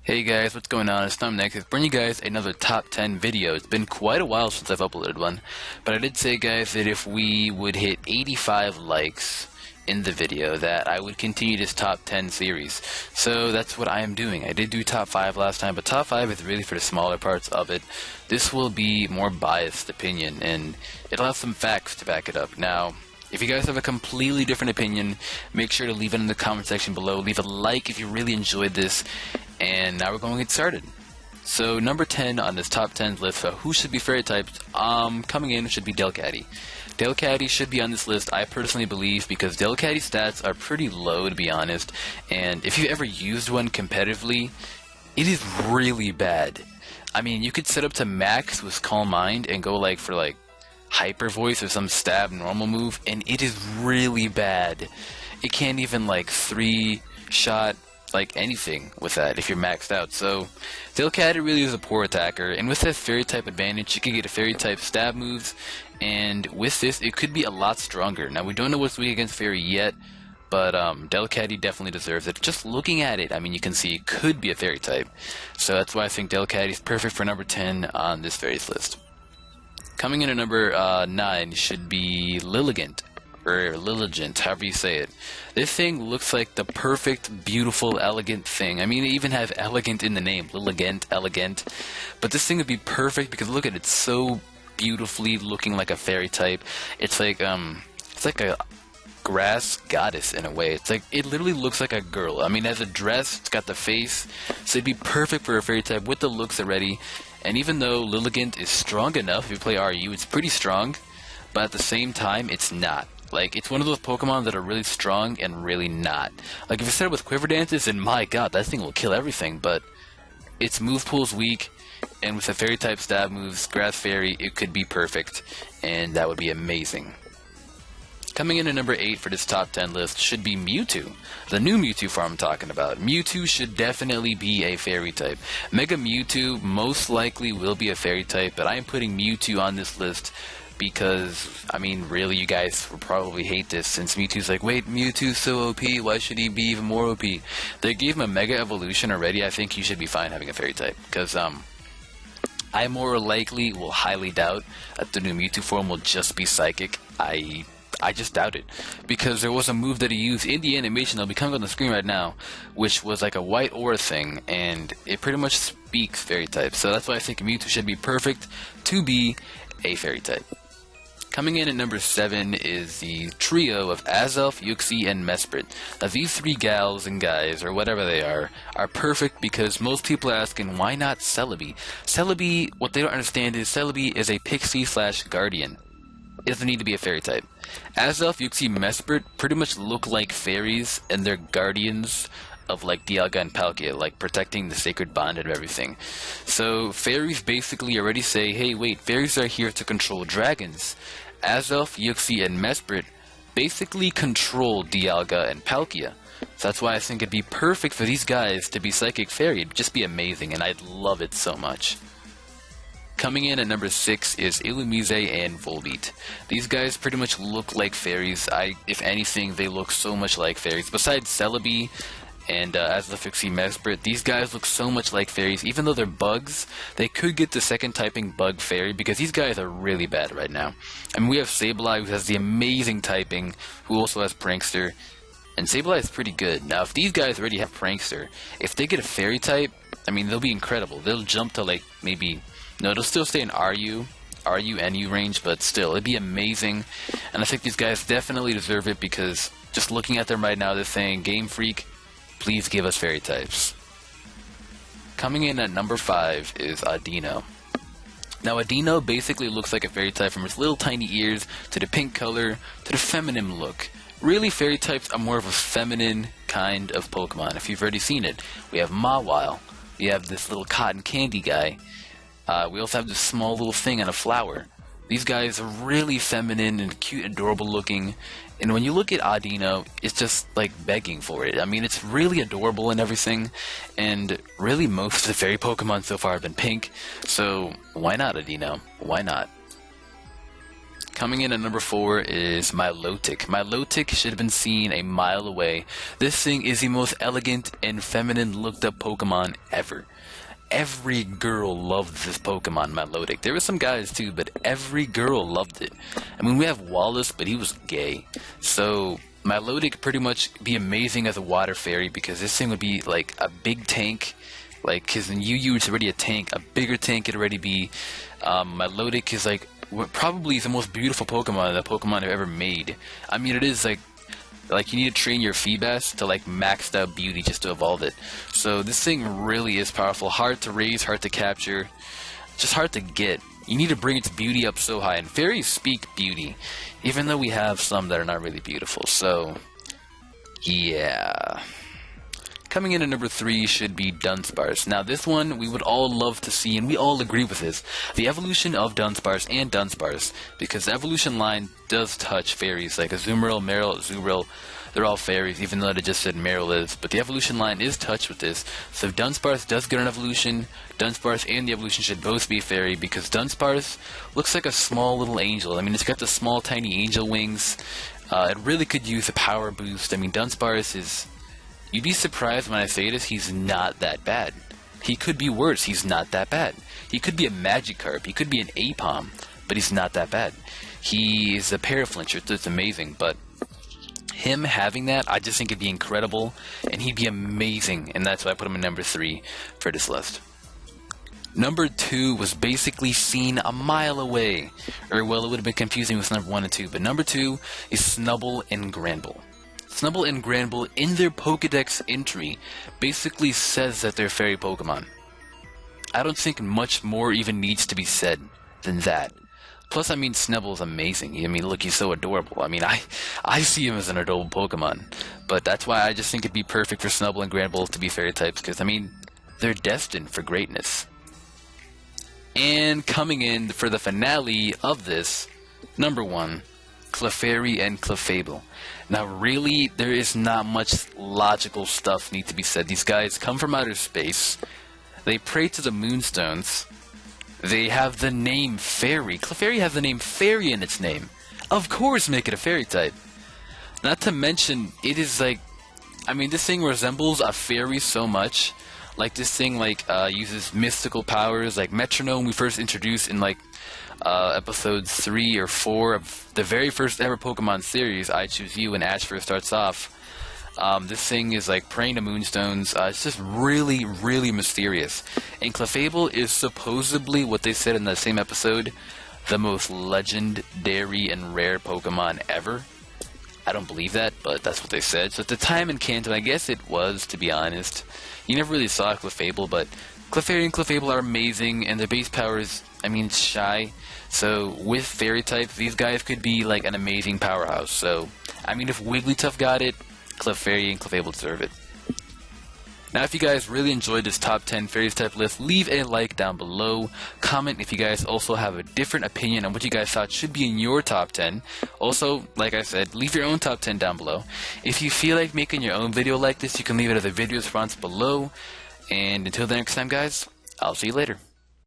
Hey guys, what's going on? It's NumbNexus bringing you guys another top 10 video. It's been quite a while since I've uploaded one, but I did say, guys, that if we would hit 85 likes in the video, that I would continue this top 10 series. So that's what I am doing. I did do top 5 last time, but top 5 is really for the smaller parts of it. This will be more biased opinion, and it'll have some facts to back it up. Now, if you guys have a completely different opinion, make sure to leave it in the comment section below. Leave a like if you really enjoyed this. And now we're going to get started. So number 10 on this top 10 list of who should be fairy types, coming in should be Delcatty. Delcatty should be on this list, I personally believe, because Delcatty stats are pretty low, to be honest. And if you've ever used one competitively, it is really bad. I mean, you could set up to max with Calm Mind and go for Hyper Voice or some stab normal move, and it is really bad. It can't even 3-shot anything with that if you're maxed out. So Delcatty really is a poor attacker, and with that fairy type advantage you can get a fairy type stab moves, and with this it could be a lot stronger. Now we don't know what's weak against fairy yet, but Delcatty definitely deserves it. Just looking at it, I mean, you can see it could be a fairy type, so that's why I think Delcatty is perfect for number 10 on this fairies list. Coming in at number 9 should be Lilligant, or Lilligant, however you say it. This thing looks like the perfect, beautiful, elegant thing. I mean, they even have elegant in the name, Lilligant, elegant. But this thing would be perfect because look at it, it's so beautifully looking like a fairy type. It's like a grass goddess in a way. It literally looks like a girl. I mean, as a dress, it's got the face, so it'd be perfect for a fairy type with the looks already. And even though Lilligant is strong enough, if you play RU, it's pretty strong, but at the same time, it's not. It's one of those Pokemon that are really strong and really not. If you set it with Quiver Dances, then my god, that thing will kill everything, but its move pool's weak, and with the fairy type stab moves, Grass Fairy, it could be perfect, and that would be amazing. Coming in at number 8 for this top 10 list should be Mewtwo, the new Mewtwo form I'm talking about. Mewtwo should definitely be a fairy type. Mega Mewtwo most likely will be a fairy type, but I am putting Mewtwo on this list because, I mean, really, you guys will probably hate this since Mewtwo's wait, Mewtwo's so OP, why should he be even more OP? They gave him a Mega Evolution already. I think he should be fine having a fairy type, because I more likely will highly doubt that the new Mewtwo form will just be Psychic. I just doubt it, because there was a move that he used in the animation that'll be coming on the screen right now, which was like a white aura thing, and it pretty much speaks fairy type. So that's why I think Mewtwo should be perfect to be a fairy type. Coming in at number 7 is the trio of Azelf, Uxie, and Mesprit. Now these 3 gals and guys, or whatever they are perfect because most people are asking, why not Celebi? Celebi, what they don't understand is Celebi is a pixie/guardian. It doesn't need to be a fairy type. Azelf, Uxie, Mesprit pretty much look like fairies, and they're guardians of Dialga and Palkia, protecting the sacred bond and everything. So fairies basically already say, hey wait, fairies are here to control dragons. Azelf, Uxie, and Mesprit basically control Dialga and Palkia. So that's why I think it'd be perfect for these guys to be Psychic Fairy. It'd just be amazing, and I'd love it so much. Coming in at number 6 is Illumise and Volbeat. These guys pretty much look like fairies. If anything, they look so much like fairies. Besides Celebi and Azelf, Uxie, Mesprit, these guys look so much like fairies. Even though they're bugs, they could get the second typing bug fairy, because these guys are really bad right now. I mean, we have Sableye, who has the amazing typing, who also has Prankster, and Sableye is pretty good. Now, if these guys already have Prankster, if they get a fairy type, I mean, they'll be incredible. They'll jump to maybe... No, they'll still stay in RU, NU range, but still, it'd be amazing. And I think these guys definitely deserve it, because just looking at them right now, they're saying, Game Freak, please give us fairy types. Coming in at number 5 is Audino. Now, Audino basically looks like a fairy type, from its little tiny ears, to the pink color, to the feminine look. Really, fairy types are more of a feminine kind of Pokemon, if you've already seen it. We have Mawile, we have this little cotton candy guy, we also have this small little thing on a flower. These guys are really feminine and cute, adorable looking, and when you look at Audino, it's just begging for it. I mean, it's really adorable and everything, and really most of the fairy Pokemon so far have been pink, so why not Audino? Why not? coming in at number 4 is Milotic. Milotic should have been seen a mile away. This thing is the most elegant and feminine looked up Pokemon ever. Every girl loved this Pokemon, Milotic. There were some guys too, but every girl loved it. I mean, we have Wallace, but he was gay. So Milotic pretty much be amazing as a water fairy, because this thing would be like a big tank. Like, because in UU it's already a tank. A bigger tank could already be. Milotic is like probably the most beautiful Pokemon that Pokemon have ever made. I mean, it is like you need to train your Feebas to like maxed out beauty just to evolve it. So this thing really is powerful. Hard to raise, hard to capture, just hard to get. You need to bring its beauty up so high. And fairies speak beauty, even though we have some that are not really beautiful. So yeah. Coming in at number 3 should be Dunsparce. Now this one we would all love to see, and we all agree with this. The evolution of Dunsparce and Dunsparce, because the evolution line does touch fairies like Azumarill, Marill, Azurill. They're all fairies, even though they just said Marill is. But the evolution line is touched with this. So if Dunsparce does get an evolution, Dunsparce and the evolution should both be fairy, because Dunsparce looks like a small little angel. I mean, it's got the small tiny angel wings. It really could use a power boost. I mean, Dunsparce is... You'd be surprised when I say this, he's not that bad. He could be worse, he's not that bad. He could be a Magikarp, he could be an Apom, but he's not that bad. He is a Paraflincher, so it's amazing, but him having that, I just think it'd be incredible, and he'd be amazing, and that's why I put him in number 3 for this list. Number 2 was basically seen a mile away, or well, it would have been confusing with number 1 and 2, but number 2 is Snubbull and Granbull. Snubbull and Granbull, in their Pokedex entry, basically says that they're fairy Pokemon. I don't think much more even needs to be said than that. Plus, I mean, Snubbull's amazing. I mean, look, he's so adorable. I mean, I see him as an adorable Pokemon. But that's why I just think it'd be perfect for Snubbull and Granbull to be fairy types, because, I mean, they're destined for greatness. And coming in for the finale of this, number 1, Clefairy and Clefable. Now really, there is not much logical stuff need to be said. These guys come from outer space, they pray to the Moonstones, they have the name Fairy. Clefairy has the name Fairy in its name. Of course make it a fairy type. Not to mention, it is like, I mean, this thing resembles a fairy so much. Like, this thing, like, uses mystical powers, like Metronome we first introduced in, like, episode 3 or 4 of the very first ever Pokemon series, I Choose You, when Ash first starts off. This thing is like praying to Moonstones. It's just really, really mysterious. And Clefable is supposedly, what they said in that same episode, the most legendary and rare Pokemon ever. I don't believe that, but that's what they said. So at the time in Kanto, I guess it was, to be honest. You never really saw Clefable, but Clefairy and Clefable are amazing, and their base power is, I mean, it's shy. So with fairy types, these guys could be like an amazing powerhouse. So, I mean, if Wigglytuff got it, Clefairy and Clefable deserve it. Now, if you guys really enjoyed this top 10 fairies type list, leave a like down below. Comment if you guys also have a different opinion on what you guys thought should be in your top 10. Also, like I said, leave your own top 10 down below. If you feel like making your own video like this, you can leave it as a video response below. And until the next time, guys, I'll see you later.